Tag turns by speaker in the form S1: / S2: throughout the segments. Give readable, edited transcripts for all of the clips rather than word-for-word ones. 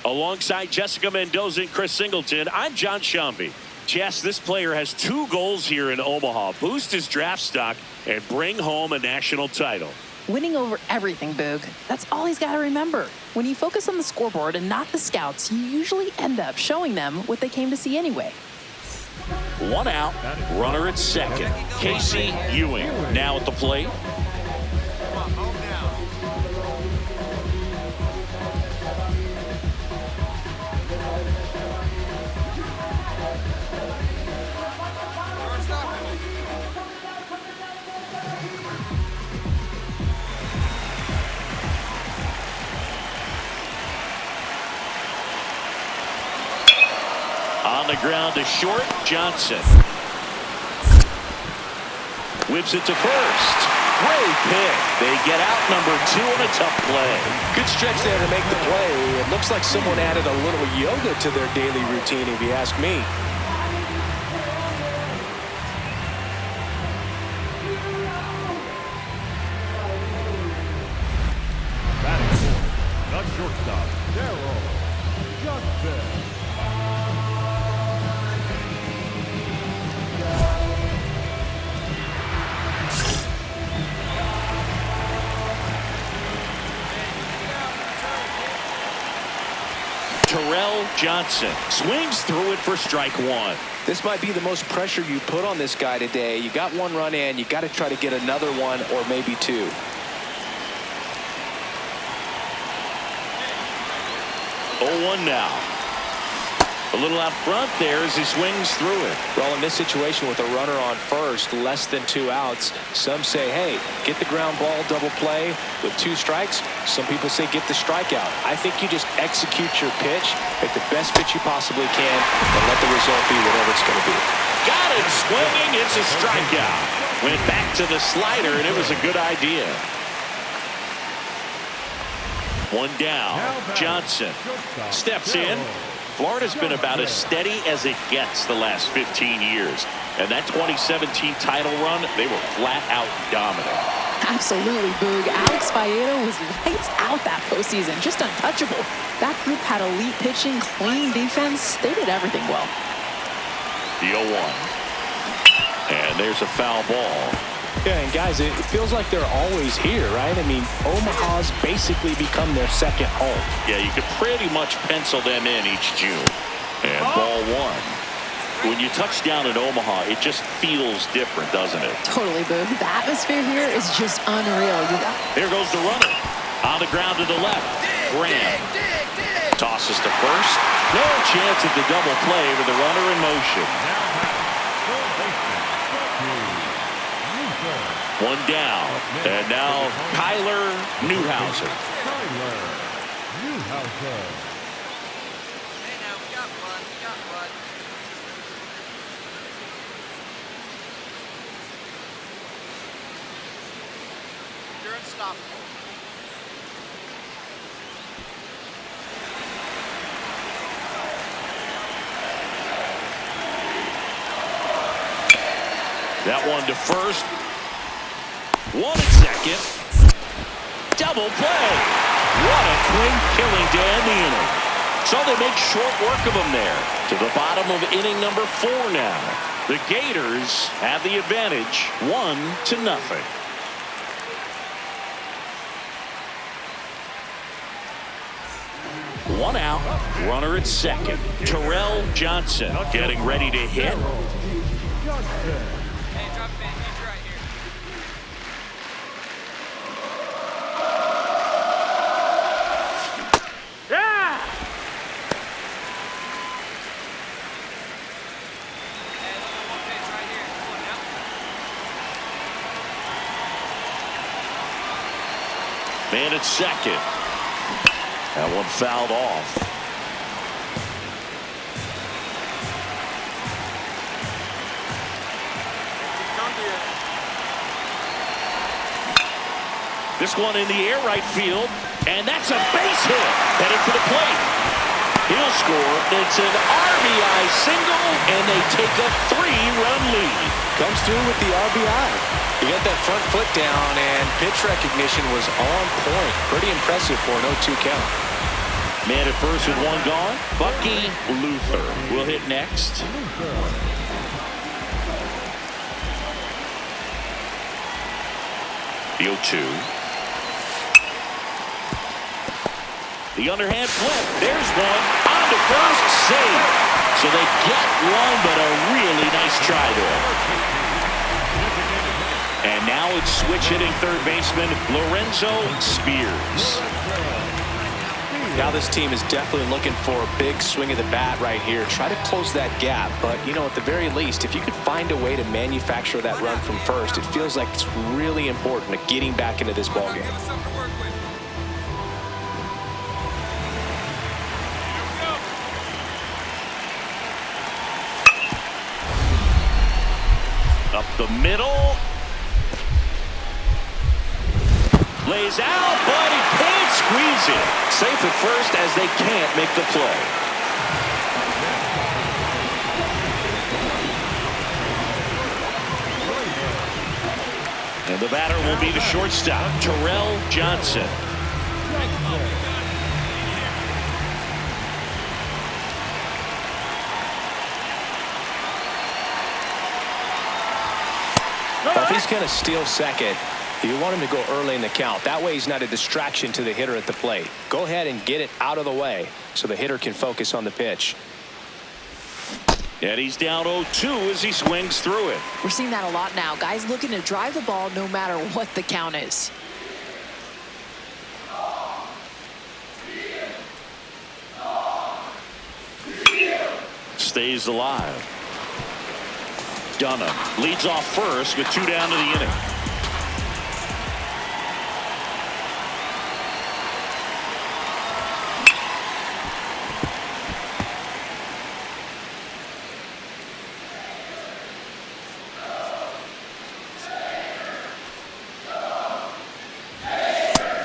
S1: Alongside Jessica Mendoza and Chris Singleton, I'm John Shambi. Jess, this player has 2 goals here in Omaha. Boost his draft stock and bring home a national title.
S2: Winning over everything, Boog. That's all he's got to remember. When you focus on the scoreboard and not the scouts, you usually end up showing them what they came to see anyway.
S1: 1 out, runner at second. Casey Ewing now at the plate. On the ground to short, Johnson. Whips it to first. Great pick. They get out number 2 on a tough play.
S3: Good stretch there to make the play. It looks like someone added a little yoga to their daily routine, if you ask me.
S4: Batting fourth, the shortstop, Darryl Johnson.
S1: Johnson swings through it for strike 1.
S3: This might be the most pressure you put on this guy today. You got 1 run in, you got to try to get another 1 or maybe 2.
S1: 0-1 now. A little out front there as he swings through it.
S3: Well, in this situation with a runner on first, less than 2 outs, some say, hey, get the ground ball, double play with 2 strikes. Some people say get the strikeout. I think you just execute your pitch, make the best pitch you possibly can, and let the result be whatever it's going to be.
S1: Got it swinging. It's a strikeout. Went back to the slider, and it was a good idea. 1 down. Johnson steps in. Florida's been about as steady as it gets the last 15 years. And that 2017 title run, they were flat out dominant.
S2: Absolutely, Boog. Alex Faedo was lights out that postseason. Just untouchable. That group had elite pitching, clean defense. They did everything well.
S1: The 0-1. And there's a foul ball.
S3: Yeah, and guys, it feels like they're always here, right? I mean, Omaha's basically become their second home.
S1: Yeah, you could pretty much pencil them in each June. And ball 1. When you touch down at Omaha, it just feels different, doesn't it?
S2: Totally, Boog. The atmosphere here is just unreal.
S1: There goes the runner. On the ground to the left. Graham tosses to first. No chance at the double play with the runner in motion. 1 down. And now Kyler Newhouser.
S5: Hey, now we got blood. We got blood. You're unstoppable.
S1: That one to first. 1 at second. Double play. What a clean killing to end the inning. So they make short work of him there. To the bottom of inning number 4 now. The Gators have the advantage, 1-0. One out, runner at second. Terrell Johnson getting ready to hit.
S5: Hey, drop it, man. He's right here. Hey, look at 1 pitch right here. Come on now.
S1: Man at second. That one fouled off. This one in the air right field, and that's a base hit. Headed for the plate. He'll score. It's an RBI single, and they take a 3-run lead.
S3: Comes through with the RBI. He got that front foot down, and pitch recognition was on point. Pretty impressive for an 0-2 count.
S1: Man at first with one gone. Bucky Luther will hit next. The 0-2. The underhand flip. There's one. On to first. Save. So they get one, but a really nice try there. And now it's switch hitting third baseman Lorenzo Spears.
S3: Now this team is definitely looking for a big swing of the bat right here. Try to close that gap. But, you know, at the very least, if you could find a way to manufacture that run from first, it feels like it's really important to getting back into this ballgame.
S1: Up the middle. Lays out, but he can't squeeze it. Safe at first as they can't make the play. And the batter will be the shortstop, Terrell Johnson.
S3: Well, if he's going to steal second, you want him to go early in the count. That way he's not a distraction to the hitter at the plate. Go ahead and get it out of the way so the hitter can focus on the pitch.
S1: And he's down 0-2 as he swings through it.
S2: We're seeing that a lot now. Guys looking to drive the ball no matter what the count is.
S1: Stays alive. Dunham leads off first with 2 down to the inning.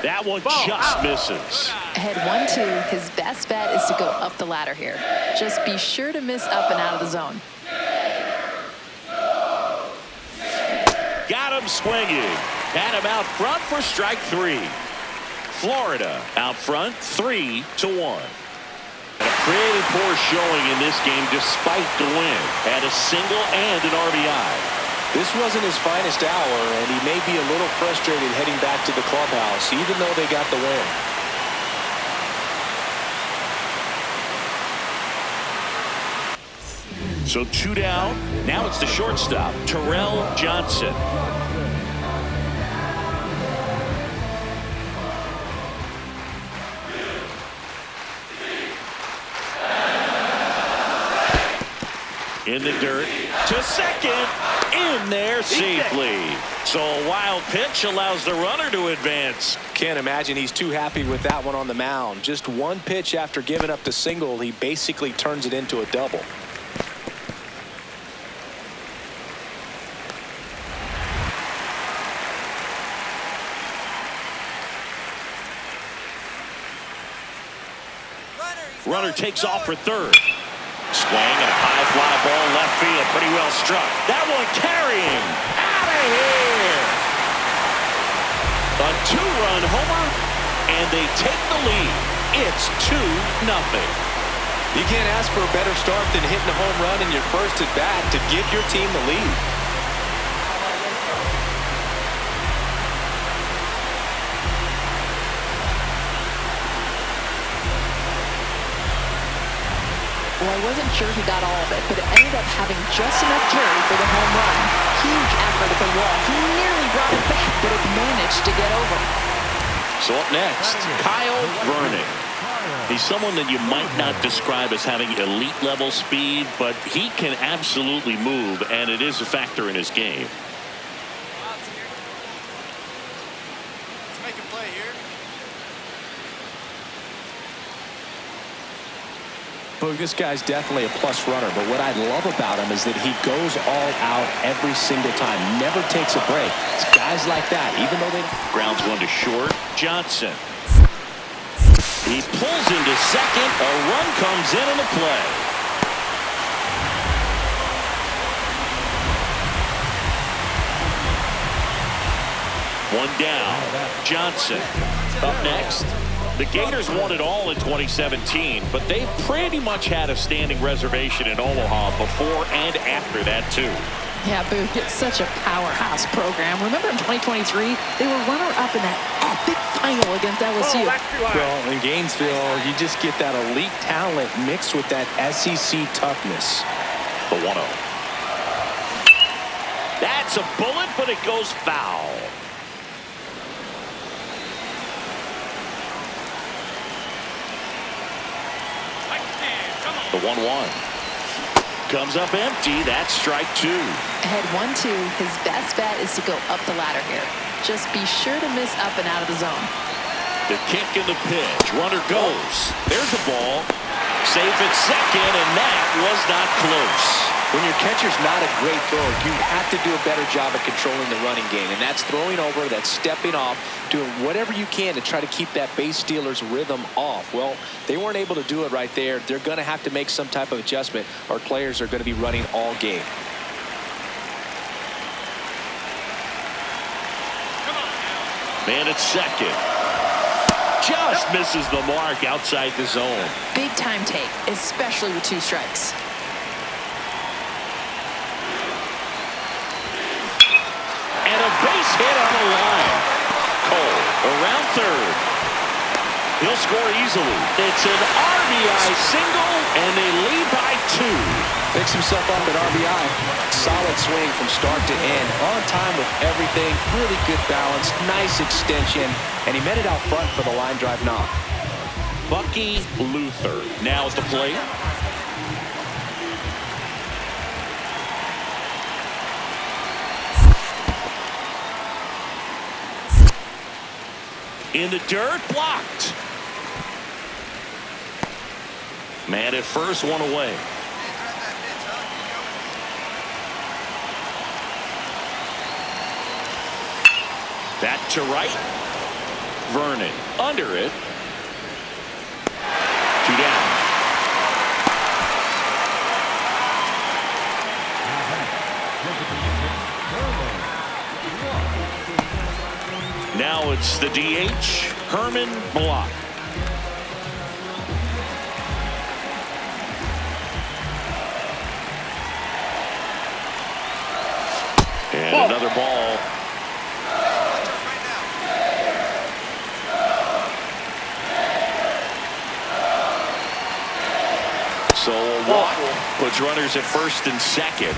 S1: That one just misses.
S2: Ahead 1-2. His best bet is to go up the ladder here. Just be sure to miss up and out of the zone.
S1: Got him swinging. Had him out front for strike 3. Florida out front 3-1. A pretty poor showing in this game despite the win. Had a single and an RBI.
S3: This wasn't his finest hour, and he may be a little frustrated heading back to the clubhouse, even though they got the win.
S1: So 2 down. Now it's the shortstop, Terrell Johnson. In the dirt to second. In there safely. So a wild pitch allows the runner to advance.
S3: Can't imagine he's too happy with that one on the mound. Just one pitch after giving up the single, he basically turns it into a double.
S1: Runner takes off for third. Swing and a high fly ball left field. Pretty well struck. That one carrying. Out of here. A 2-run homer, and they take the lead. It's 2-0.
S3: You can't ask for a better start than hitting a home run in your first at bat to give your team the lead.
S2: Well, I wasn't sure he got all of it, but it ended up having just enough carry for the home run. Huge effort at the wall. He nearly brought it back, but it managed to get over.
S1: So up next, Kyle Vernon. He's someone that you might not describe as having elite level speed, but he can absolutely move, and it is a factor in his game.
S5: Let's make a play here.
S3: Well, this guy's definitely a plus runner, but what I love about him is that he goes all out every single time, never takes a break. It's guys like that, even though they...
S1: Grounds one to short. Johnson. He pulls into second. A run comes in on the play. One down. Johnson up next. The Gators won it all in 2017, but they pretty much had a standing reservation in Omaha before and after that, too.
S2: Yeah, Booth, it's such a powerhouse program. Remember in 2023, they were runner-up in that epic final against LSU.
S3: Well, in Gainesville, you just get that elite talent mixed with that SEC toughness.
S1: The 1-0. That's a bullet, but it goes foul. The 1-1 comes up empty. That's strike two.
S2: Ahead 1-2. His best bet is to go up the ladder here. Just be sure to miss up and out of the zone.
S1: The kick and the pitch. Runner goes. There's the ball. Safe at second, and that was not close.
S3: When your catcher's not a great thrower, you have to do a better job at controlling the running game. And that's throwing over, that's stepping off, doing whatever you can to try to keep that base stealer's rhythm off. Well, they weren't able to do it right there. They're going to have to make some type of adjustment. Our players are going to be running all game.
S1: Man at second. Just misses the mark outside the zone.
S2: Big time take, especially with 2 strikes.
S1: And a base hit on the line. Cole around third. He'll score easily. It's an RBI single, and they lead by 2.
S3: Picks himself up at RBI. Solid swing from start to end. On time with everything. Really good balance. Nice extension. And he met it out front for the line drive knock.
S1: Bucky Luther now at the plate. In the dirt, blocked. Man at first, one away. That to right. Vernon under it. 2 down. Now it's the DH, Herman Block. And another ball. So a walk puts runners at first and second.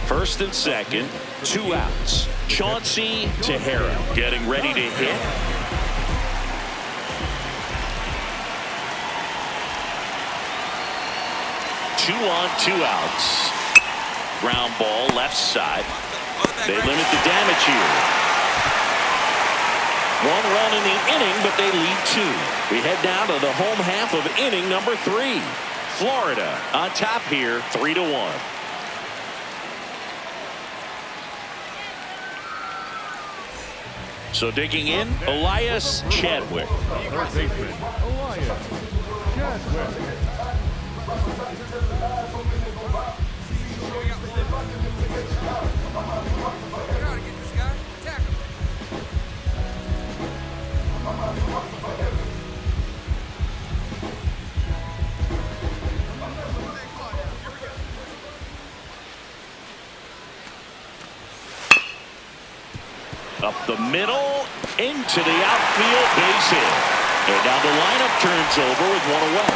S1: First and second, 2 outs. Chauncey Tehera getting ready to hit. Two on, 2 outs. Ground ball left side. They limit the damage here. 1 run in the inning, but they lead 2. We head down to the home half of inning number 3. Florida on top here, 3-1. So digging in, Elias Chadwick.
S4: Third baseman, Elias Chadwick.
S1: Up the middle, into the outfield, base hit. And now the lineup turns over with 1 away.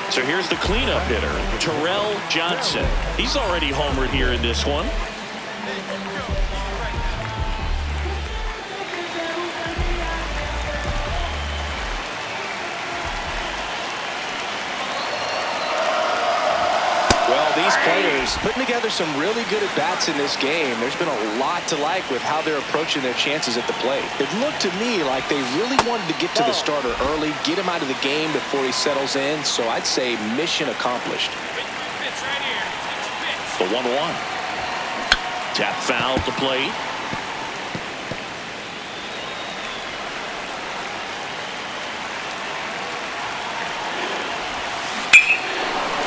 S1: So here's the cleanup hitter, Terrell Johnson. He's already homered here in this one.
S3: Well, these these players putting together some really good at-bats in this game. There's been a lot to like with how they're approaching their chances at the plate. It looked to me like they really wanted to get to the starter early, get him out of the game before he settles in. So I'd say mission accomplished.
S1: The 1-1. Tap foul to plate.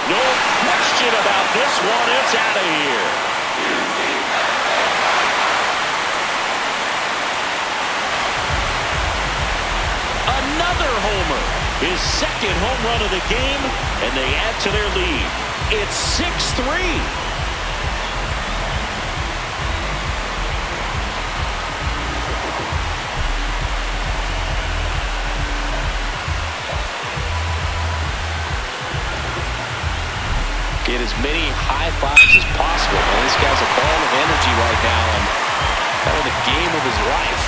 S1: No question about this one. It's out of here. Another homer. His second home run of the game, and they add to their lead. It's 6-3.
S3: Get as many high fives as possible. Man, this guy's a ball of energy right now and having the game of his life.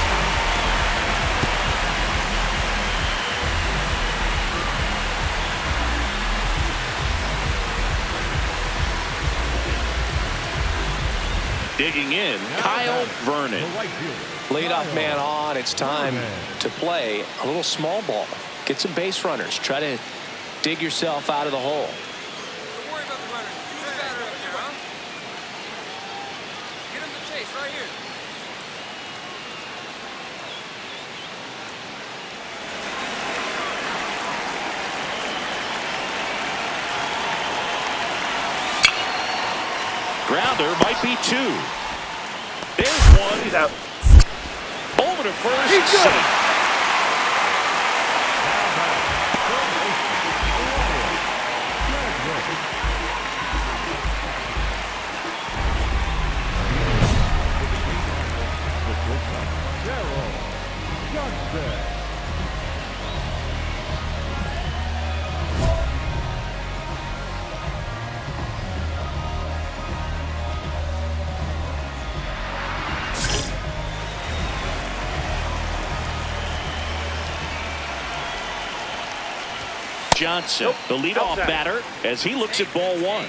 S1: Digging in, Kyle Vernon.
S3: Leadoff man on. It's time to play a little small ball. Get some base runners. Try to dig yourself out of the hole.
S5: Right here.
S1: Grounder might be two. There's one. He's out. Over to first. He's safe. Johnson, the leadoff batter, as he looks at ball one.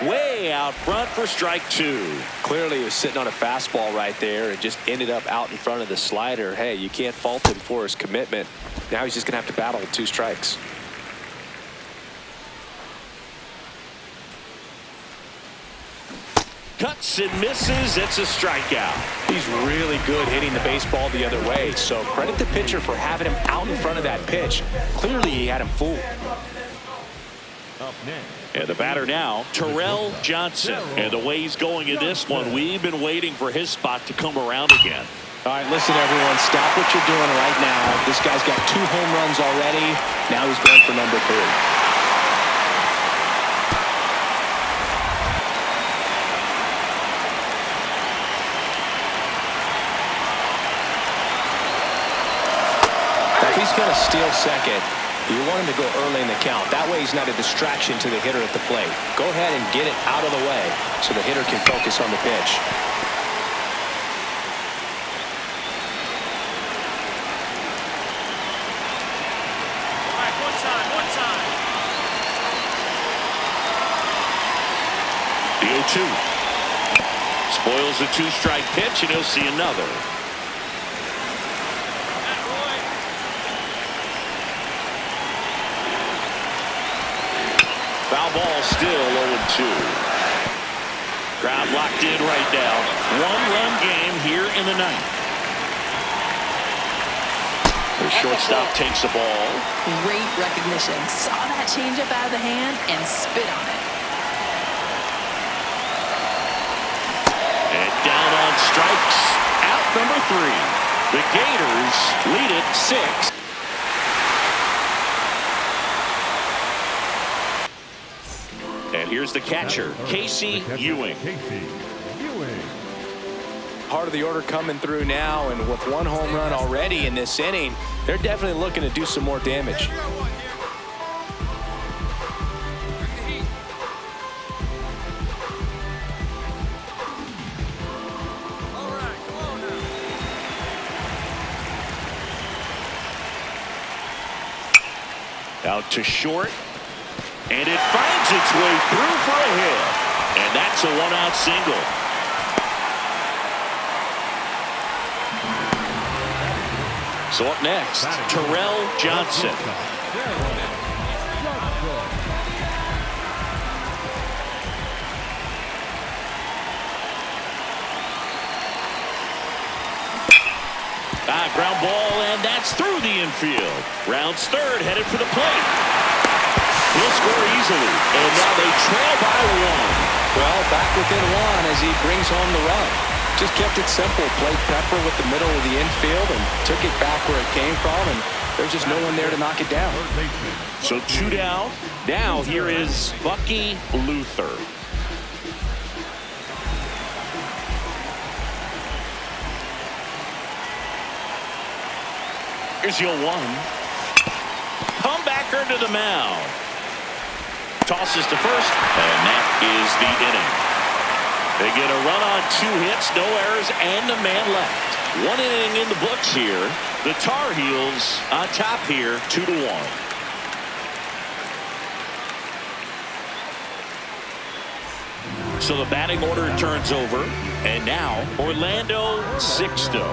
S1: Way out front for strike two.
S3: Clearly he was sitting on a fastball right there and just ended up out in front of the slider. Hey, you can't fault him for his commitment. Now he's just going to have to battle with two strikes.
S1: Cuts and misses. It's a strikeout.
S3: He's really good hitting the baseball the other way. So credit the pitcher for having him out in front of that pitch. Clearly he had him fooled.
S4: Up next.
S1: And the batter now, Terrell Johnson. And the way he's going in this one, we've been waiting for his spot to come around again.
S3: All right, listen, everyone. Stop what you're doing right now. This guy's got 2 home runs already. Now he's going for number 3. He's going to steal second. You want him to go early in the count. That way he's not a distraction to the hitter at the plate. Go ahead and get it out of the way so the hitter can focus on the pitch.
S5: All right, one time.
S1: The 0-2. Spoils the 2-strike pitch, and he'll see another. Foul ball still 0-2. Crowd locked in right now. 1-run game here in the 9th. The shortstop takes the ball.
S2: Great recognition. Saw that changeup out of the hand and spit on it.
S1: And down on strikes. Out number 3. The Gators lead it 6. And here's the catcher, Casey Ewing.
S3: Part of the order coming through now, and with 1 home run already in this inning, they're definitely looking to do some more damage.
S1: Out to short. And it finds its way through for a hit. And that's a one-out single. So up next, Terrell Johnson. Ground ball, and that's through the infield. Rounds third, headed for the plate. He'll score easily, and now they trail by one.
S3: Well, back within one as he brings home the run. Just kept it simple. Played Pepper with the middle of the infield and took it back where it came from, and there's just no one there to knock it down.
S1: So 2 down. Now here is Bucky Luther. Here's your 1. Comebacker to the mound. Tosses to first, and that is the inning. They get a run on 2 hits, no errors, and a man left. 1 inning in the books here. The Tar Heels on top here, 2-1. So the batting order turns over, and now Orlando Sixto.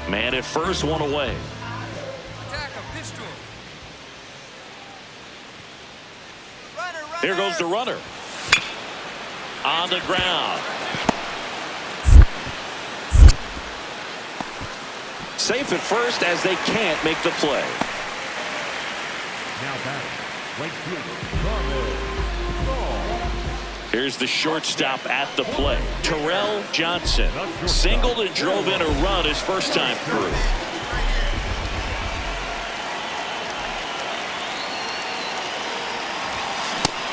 S1: Man at first, 1 away.
S5: Attack him, pitch to him.
S1: Here goes the runner. On the ground. Safe at first as they can't make the play.
S4: Now batting, right fielder,
S1: Here's the shortstop at the plate, Terrell Johnson. Singled and drove in a run his first time through.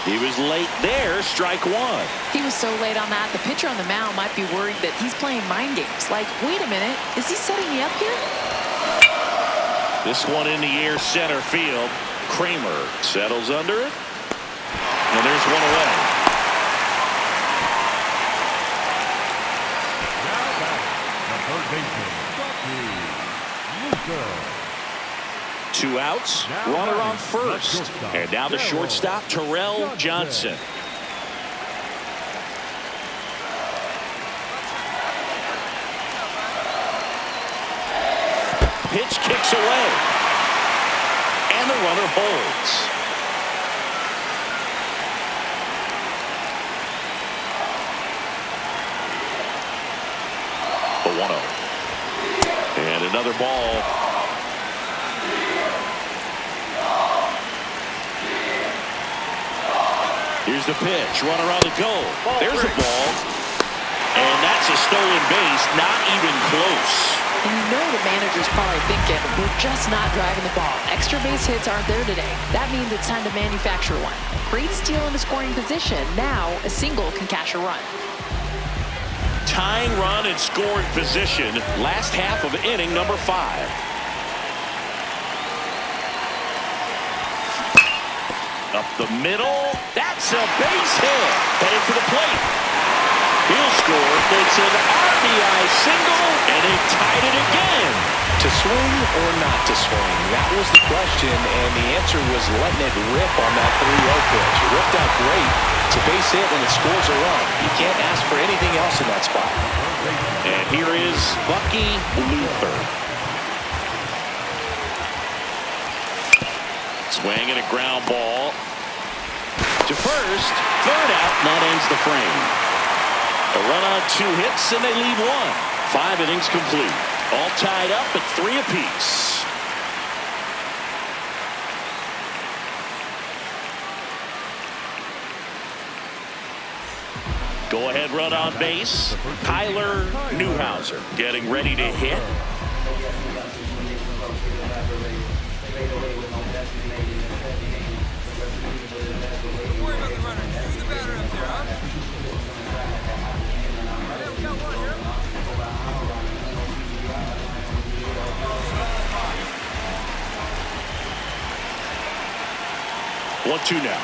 S1: He was late there, strike 1.
S2: He was so late on that, the pitcher on the mound might be worried that he's playing mind games. Like, wait a minute, is he setting me up here?
S1: This one in the air, center field. Kramer settles under it. And there's 1 away. 2 outs, runner on first. And now the shortstop, Terrell Johnson. Pitch kicks away. And the runner holds. The 1-0. And another ball. Here's the pitch. Runner on the go. There's the ball. And that's a stolen base. Not even close.
S2: And you know the manager's probably thinking, we're just not driving the ball. Extra base hits aren't there today. That means it's time to manufacture one. Great steal in the scoring position. Now a single can cash a run.
S1: Tying run in scoring position. Last half of inning number 5. Up the middle. That's a base hit. Headed for the plate. He'll score. It's an RBI single, and they tied it again.
S3: To swing or not to swing? That was the question, and the answer was letting it rip on that 3-0 pitch. It ripped out great. It's a base hit, and it scores a run. You can't ask for anything else in that spot.
S1: And here is Bucky Luther. Swing and a ground ball to first. Third out, and that ends the frame. A run on 2 hits, and they leave 1. 5 innings complete. All tied up at 3 apiece. Go ahead run on base. Tyler Newhouser getting ready to hit.
S5: Don't worry about the runner. Do the batter up there, huh? Yeah, we got 1 here.
S1: 1-2 now.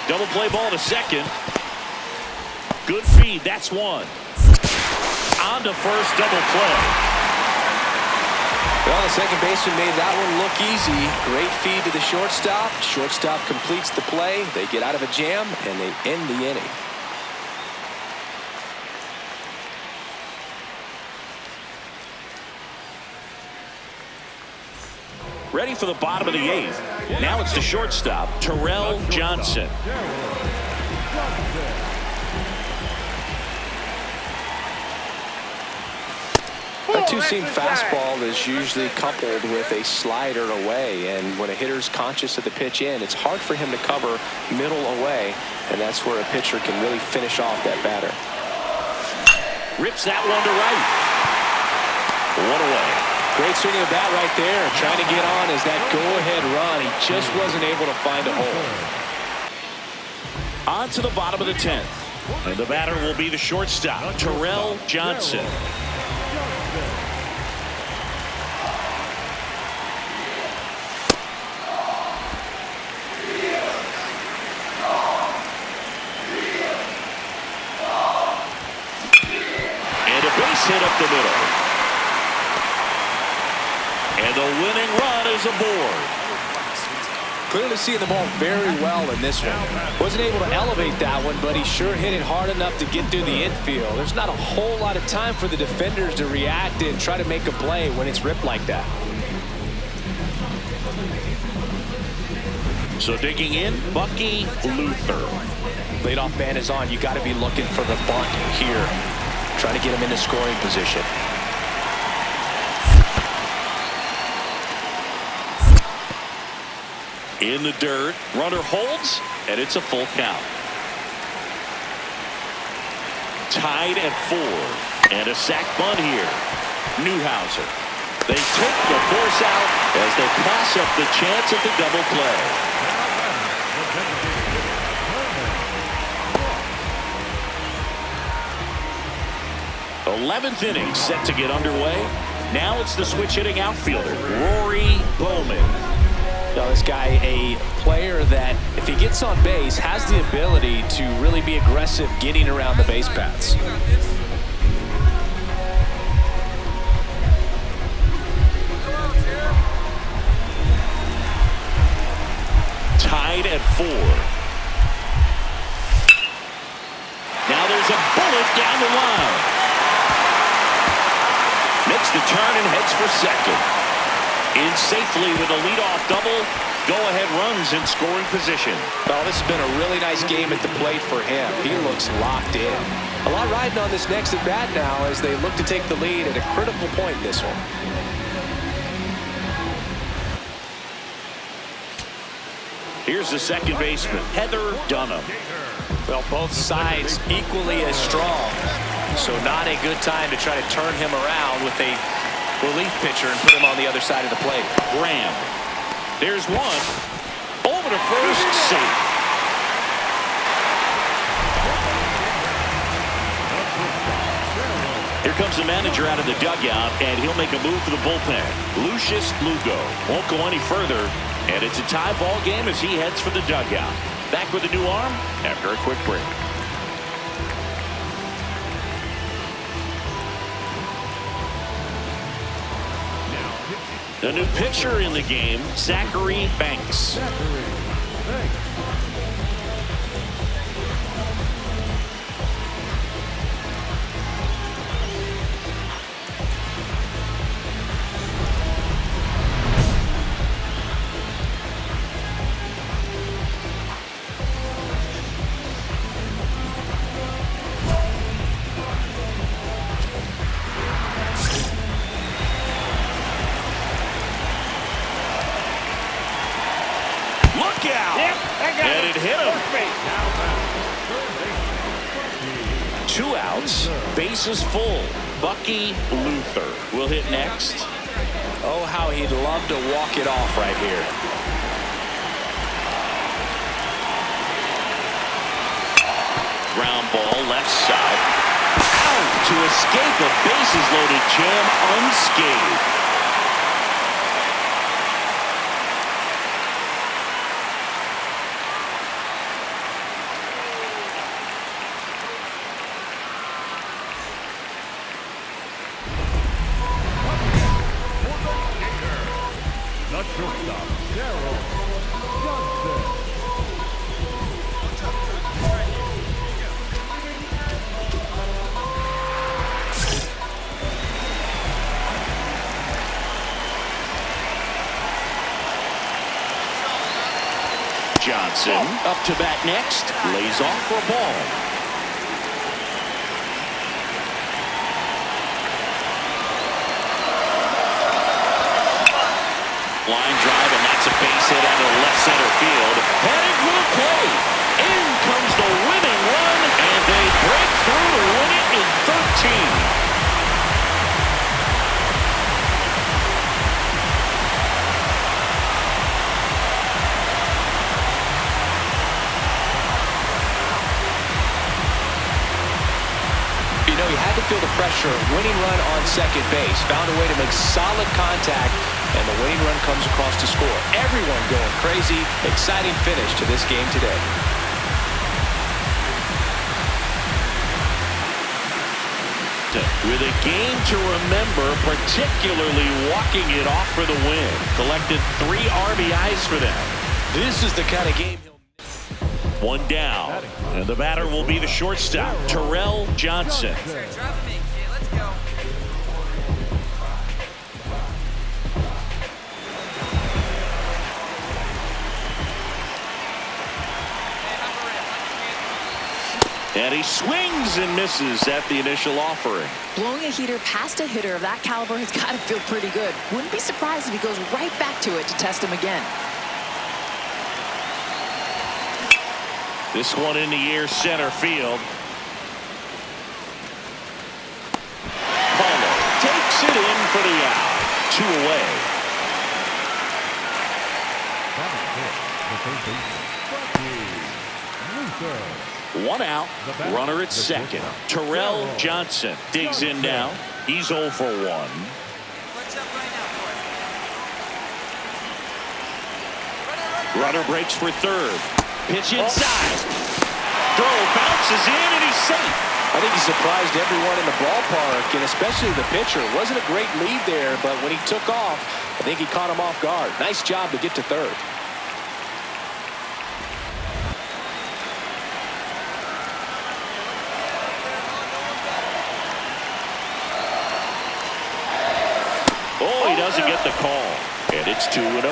S1: Double play ball to second. Good feed. That's one. On to first, double play.
S3: Well, the second baseman made that one look easy. Great feed to the shortstop. Shortstop completes the play. They get out of a jam, and they end the inning.
S1: Ready for the bottom of the eighth. Now it's the shortstop, Terrell Johnson.
S3: A two-seam fastball is usually coupled with a slider away, and when a hitter's conscious of the pitch in, it's hard for him to cover middle away, and that's where a pitcher can really finish off that batter.
S1: Rips that one to right. One away.
S3: Great swing of the bat right there, trying to get on as that go-ahead run. He just wasn't able to find a hole.
S1: On to the bottom of the 10th. And the batter will be the shortstop, Terrell Johnson. And a base hit up the middle. And the winning run is aboard.
S3: Clearly seeing the ball very well in this one. Wasn't able to elevate that one, but he sure hit it hard enough to get through the infield. There's not a whole lot of time for the defenders to react and try to make a play when it's ripped like that.
S1: So digging in, Bucky Luther.
S3: Leadoff man is on. You got to be looking for the bunt here. Trying to get him into scoring position.
S1: In the dirt, runner holds, and it's a full count. Tied at 4, and a sac bunt here. Newhouser. They take the force out as they pass up the chance at the double play. 11th inning set to get underway. Now it's the switch hitting outfielder, Rory Bowman.
S3: Now this guy, a player that if he gets on base has the ability to really be aggressive getting around the base paths.
S1: Tied at 4. Now there's a bullet down the line. Makes the turn and heads for second. In safely with a leadoff double. Go-ahead runs in scoring position.
S3: Well, this has been a really nice game at the plate for him. He looks locked in. A lot riding on this next at-bat now as they look to take the lead at a critical point in this one.
S1: Here's the second baseman, Heather Dunham.
S3: Well, both sides equally as strong. So not a good time to try to turn him around with a relief pitcher and put him on the other side of the plate.
S1: Graham. There's one. Over to first, safe. Here comes the manager out of the dugout, and he'll make a move for the bullpen. Lucius Lugo won't go any further, and it's a tie ball game as he heads for the dugout. Back with a new arm after a quick break. The new pitcher in the game, Zachary Banks. And it hit him. 2 outs, bases full. Bucky Luther will hit next.
S3: Oh, how he'd love to walk it off right here.
S1: Ground ball left side. Out to escape a bases loaded jam unscathed.
S4: shortstop, Daryl Johnson.
S1: Johnson up to bat next. Lays off for a ball. Line drive, and that's a base hit out of left center field. Headed for the plate. In comes the winning run, and they break through to win it in 13.
S3: You know, he had to feel the pressure. Winning run on second base. Found a way to make solid contact, and the winning run comes across to score. Everyone going crazy. Exciting finish to this game today.
S1: With a game to remember, particularly walking it off for the win. Collected 3 RBIs for them.
S3: This is the kind of game he'll...
S1: One down, and the batter will be the shortstop, Terrell Johnson.
S5: Sir, drop me, kid. Let's go.
S1: And he swings and misses at the initial offering.
S2: Blowing a heater past a hitter of that caliber has got to feel pretty good. Wouldn't be surprised if he goes right back to it to test him again.
S1: This one in the air, center field. Paulo takes it in for the out. 2 away. One out, runner at second. Terrell Johnson digs in now. He's 0 for 1.
S5: Clutch up right now for us.
S1: Runner breaks for third. Pitch inside. Throw bounces in, and he's safe.
S3: I think he surprised everyone in the ballpark, and especially the pitcher. It wasn't a great lead there, but when he took off, I think he caught him off guard. Nice job to get to third.
S1: Oh, he doesn't get the call. And it's 2-0.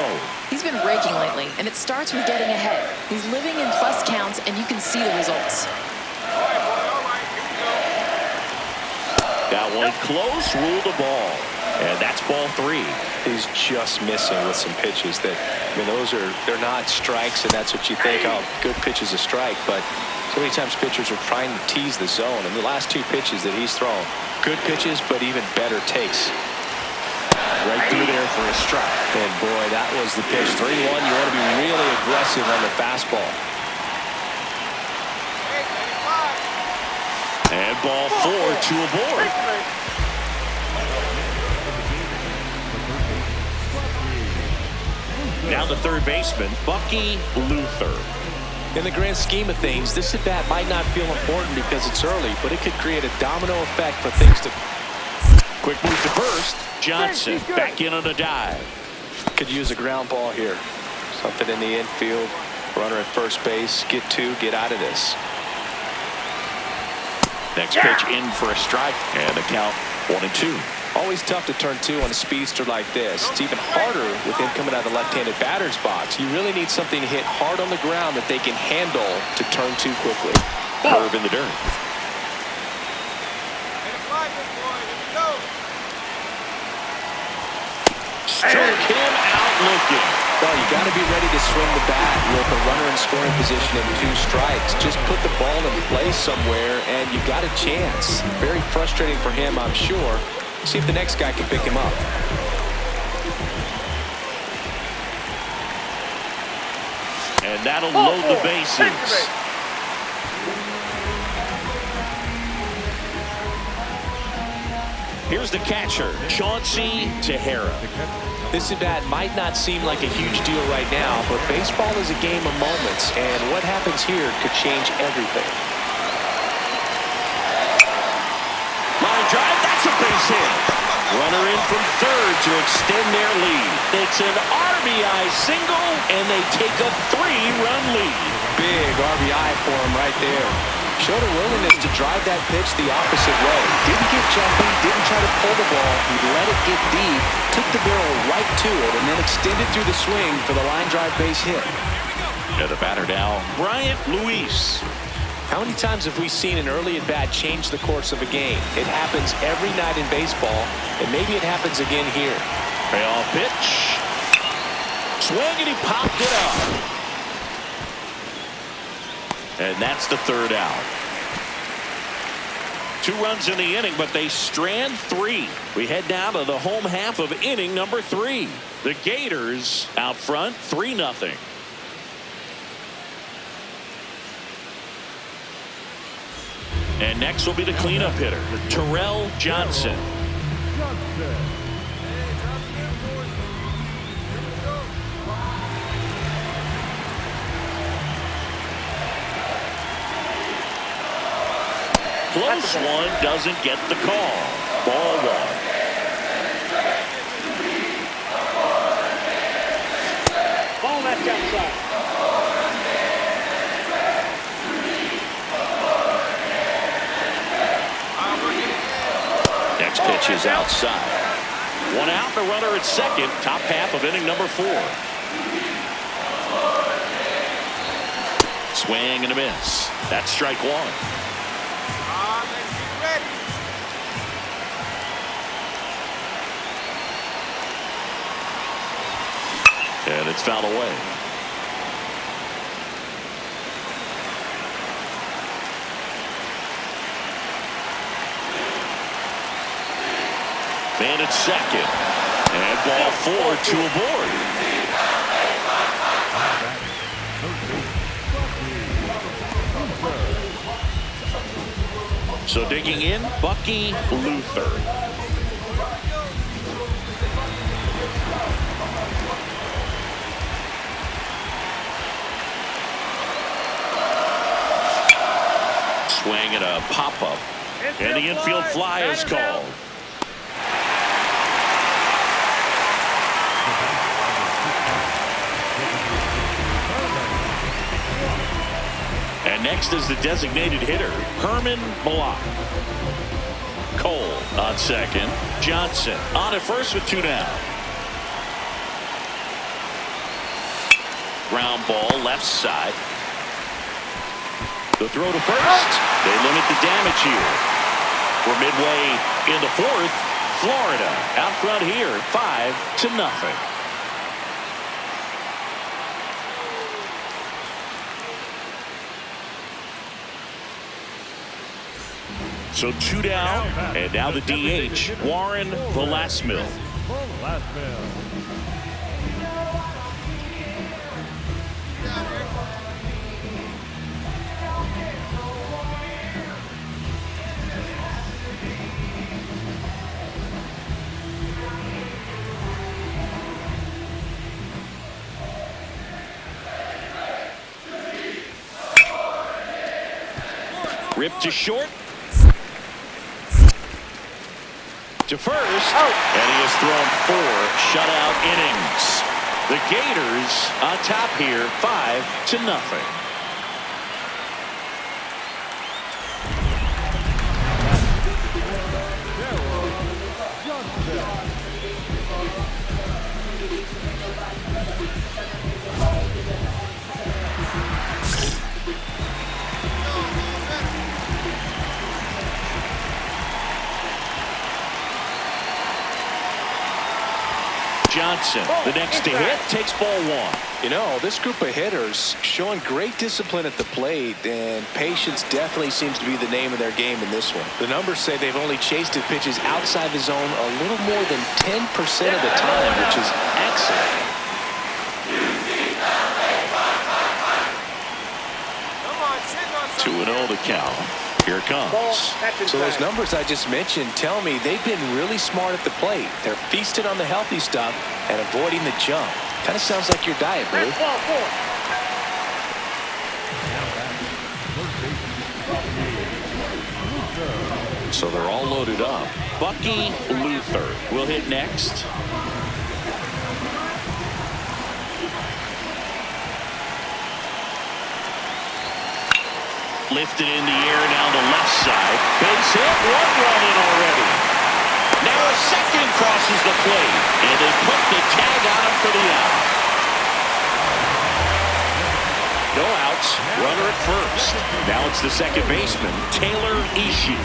S2: He's been raking lately, and it starts with getting ahead. He's living in plus counts, and you can see the results.
S1: That one close, ruled a ball. And that's ball 3.
S3: He's just missing with some pitches that, I mean, they're not strikes, and that's what you think, oh, good pitch is a strike. But so many times pitchers are trying to tease the zone. And the last 2 pitches that he's thrown, good pitches, but even better takes.
S1: Right through there for a strike.
S3: And boy, that was the pitch. 3-1. You want to be really aggressive on the fastball.
S1: And ball 4, 2 aboard. Now the third baseman, Bucky Luther.
S3: In the grand scheme of things, this at-bat might not feel important because it's early, but it could create a domino effect for things to...
S1: Quick move to first. Johnson back in on a dive.
S3: Could use a ground ball here. Something in the infield. Runner at first base. Get 2. Get out of this.
S1: Next pitch in for a strike. And the count 1-2.
S3: Always tough to turn 2 on a speedster like this. It's even harder with him coming out of the left-handed batter's box. You really need something to hit hard on the ground that they can handle to turn 2 quickly.
S1: Curve in the dirt. Struck him out looking.
S3: Well, you got to be ready to swing the bat with a runner in scoring position and 2 strikes. Just put the ball in place somewhere, and you got a chance. Very frustrating for him, I'm sure. See if the next guy can pick him up.
S1: And that'll load the bases. Here's the catcher, Chauncey Tejera.
S3: This at-bat might not seem like a huge deal right now, but baseball is a game of moments, and what happens here could change everything.
S1: Line drive, that's a base hit. Runner in from third to extend their lead. It's an RBI single, and they take a 3-run lead.
S3: Big RBI for him right there. Showed a willingness to drive that pitch the opposite way. Didn't get jumpy, didn't try to pull the ball. He let it get deep, took the barrel right to it, and then extended through the swing for the line drive base hit.
S1: To the batter now, Bryant Luis.
S3: How many times have we seen an early at-bat change the course of a game? It happens every night in baseball, and maybe it happens again here.
S1: Payoff pitch. Swing, and he popped it up. And that's the third out. 2 runs in the inning, but they strand 3. We head down to the home half of inning number 3. The Gators out front 3-0. And next will be the cleanup hitter, Terrell Johnson. Close one, doesn't get the call. Ball 1.
S5: Ball left outside.
S1: Next pitch is outside. 1 out, the runner at second. Top half of inning number 4. Swing and a miss. That's strike 1.
S5: Let's get ready.
S1: And it's fouled away. Man at second. And ball 4 to aboard. So digging in, Bucky Luther. Swing and a pop-up. And the infield fly is called. And next is the designated hitter, Herman Block. Cole on second. Johnson on at first with 2 down. Ground ball left side. The throw to first. They limit the damage here. We're midway in the 4th. Florida out front here, 5-0. So 2 down, and now the DH, Warren Velasquez. Ripped to short. To first, and he has thrown 4 shutout innings. The Gators on top here, 5-0. Johnson, the next to hit, takes ball 1.
S3: You know, this group of hitters showing great discipline at the plate, and patience definitely seems to be the name of their game in this one. The numbers say they've only chased at pitches outside the zone a little more than 10% of the time, which is excellent.
S1: 2-0 to count. Here it comes.
S3: So those numbers I just mentioned tell me they've been really smart at the plate. They're feasted on the healthy stuff and avoiding the junk. Kind of sounds like your diet, Blue.
S1: So they're all loaded up. Bucky Luther will hit next. Lifted in the air down the left side. Base hit. 1 run in already. Now a second crosses the plate. And they put the tag on him for the out. No outs. Runner at first. Now it's the second baseman, Taylor Ishii.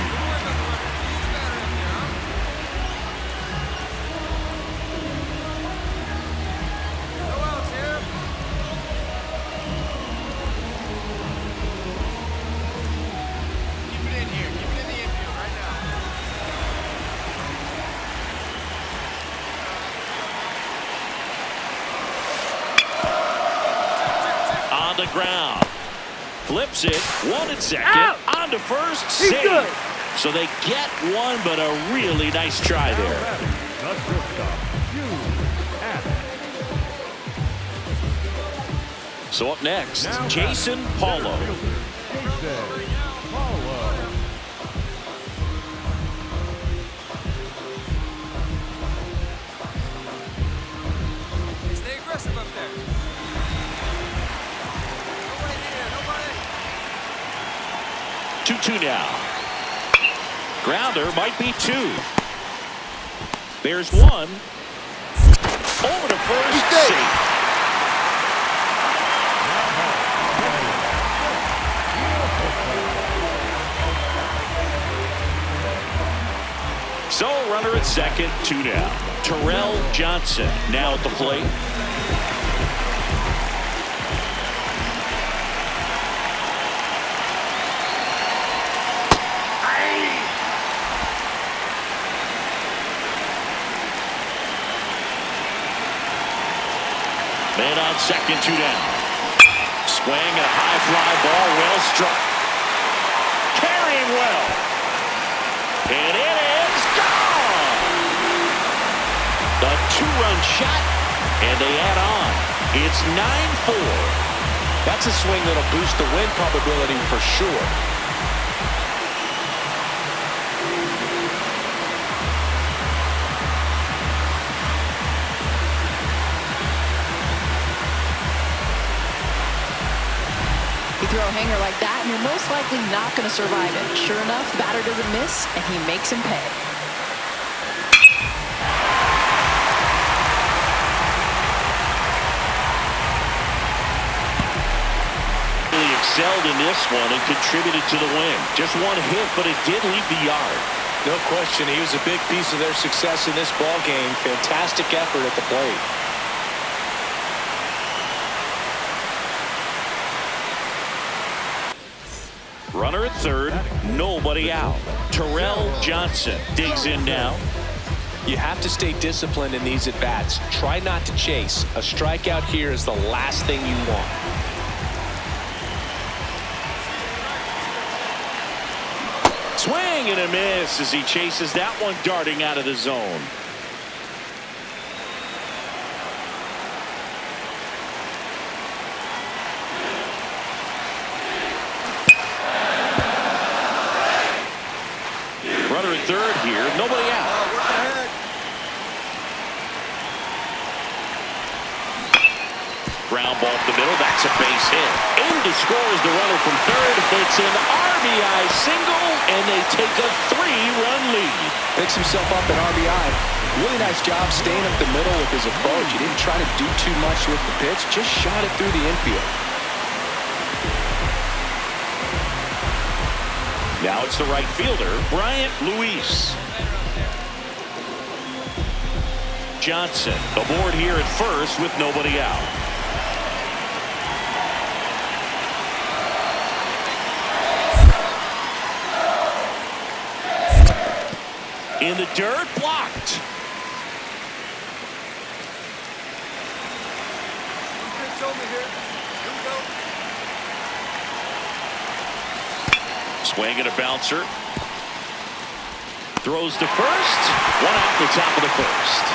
S1: The ground. Flips it. 1 at second.
S4: Out.
S1: On to first. Safe.
S4: Good.
S1: So they get one, but a really nice try there.
S4: The shortstop,
S1: So up next,
S4: Now
S1: Jason Paulo.
S4: Jason Paulo.
S5: Stay aggressive up there.
S1: 2-2 now. Grounder might be 2. There's 1. Over to first. Safe. So runner at second, 2 down. Terrell Johnson now at the plate. Man on second, 2 down. Swing and a high fly ball, well struck. Carrying well. And it is gone. The 2-run shot, and they add on. It's 9-4.
S3: That's a swing that'll boost the win probability for sure.
S2: You throw a hanger like that, and you're most likely not going to survive it. Sure enough, the batter doesn't miss, and he makes him pay.
S1: Really excelled in this one and contributed to the win. Just 1 hit, but it did leave the yard.
S3: No question, he was a big piece of their success in this ball game. Fantastic effort at the plate.
S1: Runner at third, nobody out. Terrell Johnson digs in now.
S3: You have to stay disciplined in these at-bats. Try not to chase. A strikeout here is the last thing you want.
S1: Swing and a miss as he chases that one darting out of the zone. Runner at third here, nobody out. Ground ball up the middle, that's a base hit. In to score is the runner from third. It's an RBI single, and they take a 3-run lead.
S3: Picks himself up an RBI. Really nice job staying up the middle with his approach. He didn't try to do too much with the pitch, just shot it through the infield.
S1: Now it's the right fielder, Bryant Luis. Johnson aboard here at first with nobody out. In the dirt, blocked. Swing and a bouncer. Throws to first. 1 out the top of the first.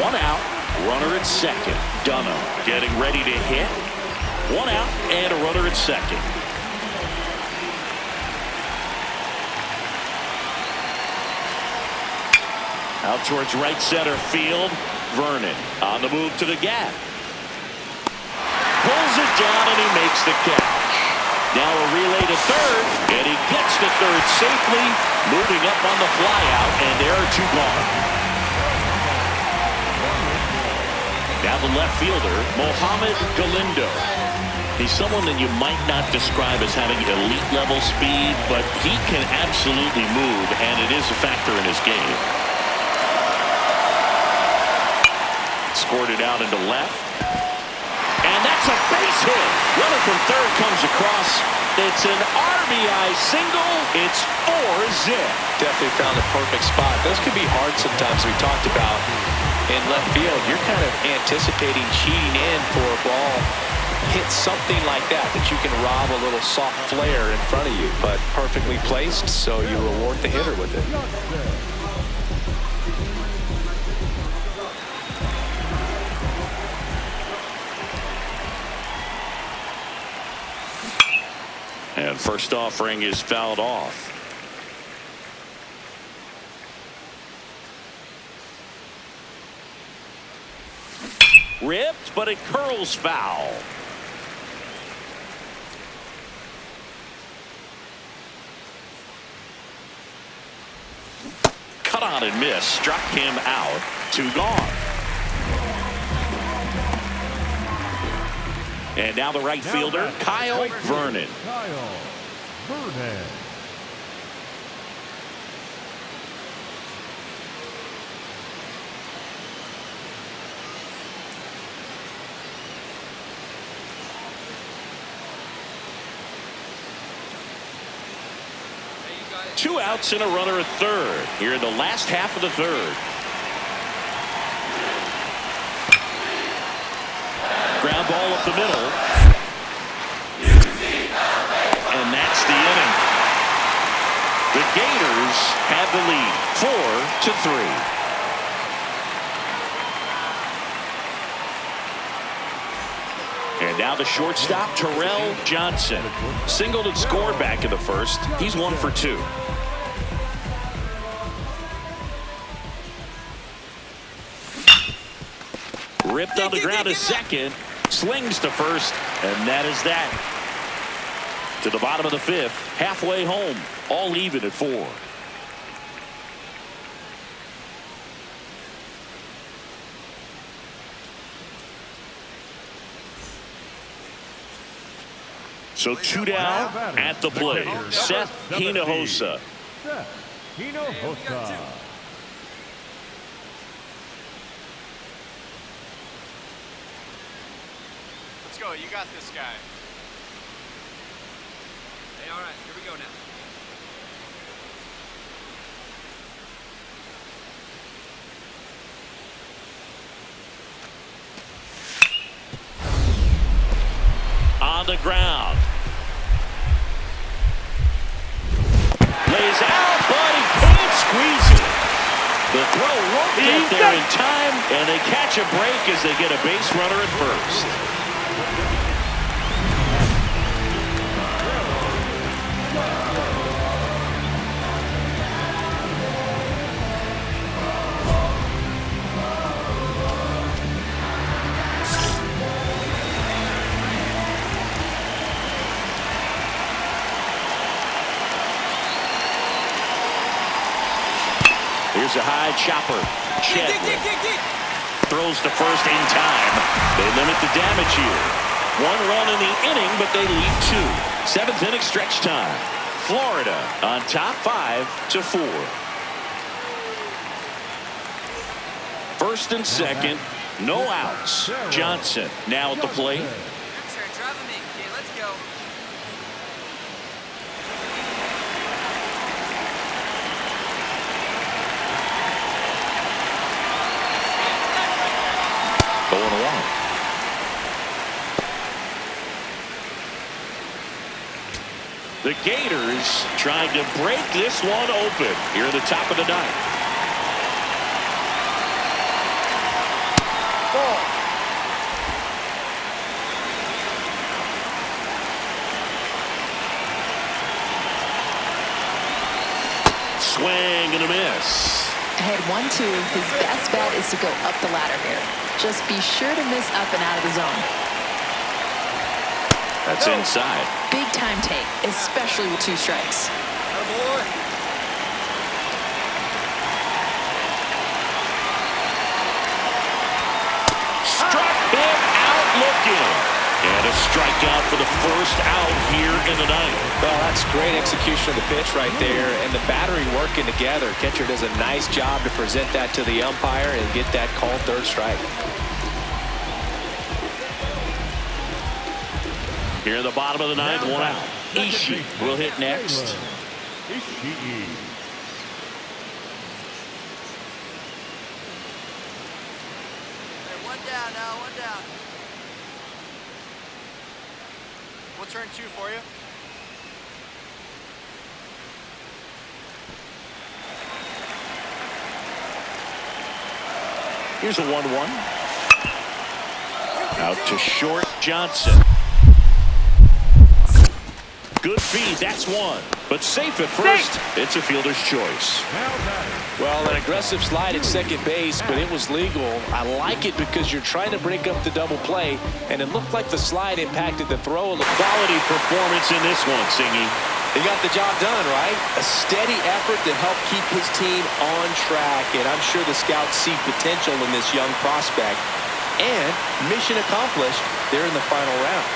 S1: One out. Runner at second. Dunham getting ready to hit. One out and a runner at second. Out towards right center field. Vernon on the move to the gap. Pulls it down and he makes the catch. Now a relay to third, and he gets to third safely, moving up on the flyout, and there are two gone. Now the left fielder, Mohamed Galindo. He's someone that you might not describe as having elite level speed, but he can absolutely move, and it is a factor in his game. Scored it out into left. And that's a base hit. Runner from third comes across. It's an RBI single. It's 4-zip.
S3: Definitely found a perfect spot. Those could be hard sometimes. We talked about in left field. You're kind of anticipating cheating in for a ball. Hit something like that you can rob a little soft flare in front of you. But perfectly placed, so you reward the hitter with it.
S1: And first offering is fouled off. Ripped, but it curls foul. Cut on and miss. Struck him out. Two gone. And now the right fielder, Kyle Vernon.
S4: Kyle Vernon.
S5: Hey, you got it.
S1: Two outs and a runner at third here in the last half of the third. Ground ball up the middle. And that's the inning. The Gators have the lead 4-3. And now the shortstop, Terrell Johnson. Singled and scored back in the first. He's 1 for 2. Ripped on the ground to second. Slings to first, and that is that. To the bottom of the fifth, halfway home, all even at 4. So 2 down at the plate. Seth Hinojosa.
S4: Seth Hinojosa.
S5: Let's go. You got this guy. Hey, all right. Here we go now.
S1: On the ground. Lays out, but he can't squeeze it. The throw won't get there in time, and they catch a break as they get a base runner at first. Here's a high chopper. Chadwick throws to first in time. They limit the damage here. 1 run in the inning, but they lead 2. 7th inning stretch time. Florida on top 5-4. First and second, no outs. Johnson now at the plate.
S5: That's her. Drive him in, kid. Let's go.
S1: Going along. The Gators trying to break this one open here at the top of the ninth. swing and a miss.
S2: Ahead 1-2, his best bet is to go up the ladder here. Just be sure to miss up and out of the zone.
S1: That's inside.
S2: Big time take, especially with 2 strikes.
S5: Attaboy.
S1: Struck him out looking. And a strikeout for the first out here in the ninth.
S3: Well, that's great execution of the pitch right there, and the battery working together. Catcher does a nice job to present that to the umpire and get that called third strike.
S1: Here in the bottom of the ninth, 1 out. Ishii will hit next.
S4: Ishii.
S5: Hey, 1 down now, 1 down. We'll turn 2 for you.
S1: Here's a 1-1. Out to short, Johnson. Good feed, that's 1. But safe at first. It's a fielder's choice.
S4: Now batting.
S3: Well, an aggressive slide at second base, but it was legal. I like it because you're trying to break up the double play, and it looked like the slide impacted the throw.
S1: Quality performance in this one, Singy.
S3: He got the job done, right? A steady effort that helped keep his team on track, and I'm sure the scouts see potential in this young prospect. And mission accomplished there in the final round.